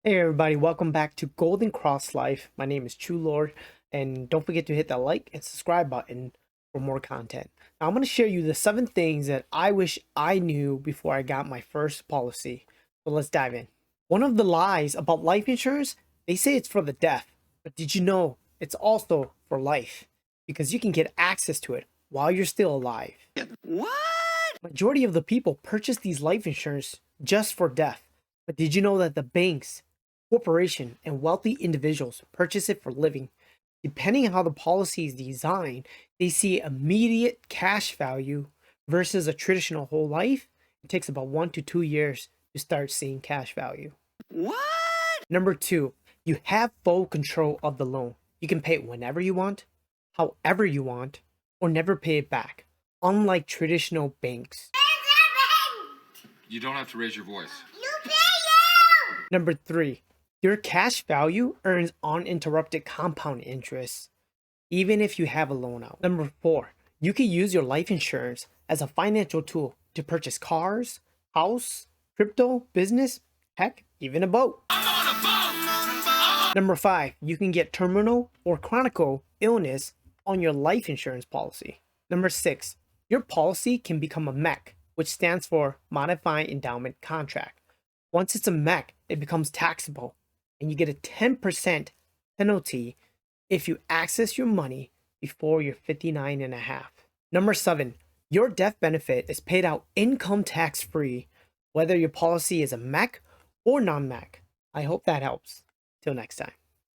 Hey everybody, welcome back to Golden Cross Life. My name is Chue, and don't forget to hit that like and subscribe button for more content. Now I'm going to share you the 7 things that I wish I knew before I got my first policy. So let's dive in. One of the lies about life insurance, they say it's for the deaf, but did you know it's also for life? Because you can get access to it while you're still alive. What? Majority of the people purchase these life insurance just for death. But did you know that the banks, corporation, and wealthy individuals purchase it for living? Depending on how the policy is designed, they see immediate cash value versus a traditional whole life. It takes about 1 to 2 years to start seeing cash value. What? Number 2, you have full control of the loan. You can pay it whenever you want, however you want, or never pay it back, unlike traditional banks. You don't have to raise your voice. Number 3, your cash value earns uninterrupted compound interest, even if you have a loan out. Number 4, you can use your life insurance as a financial tool to purchase cars, house, crypto, business, heck, even a boat. Number 5, you can get terminal or chronic illness on your life insurance policy. Number 6, your policy can become a MEC, which stands for Modified Endowment Contract. Once it's a MEC, it becomes taxable, and you get a 10% penalty if you access your money before you're 59 and a half. Number 7, your death benefit is paid out income tax free, whether your policy is a MEC or non-MEC. I hope that helps. Till next time.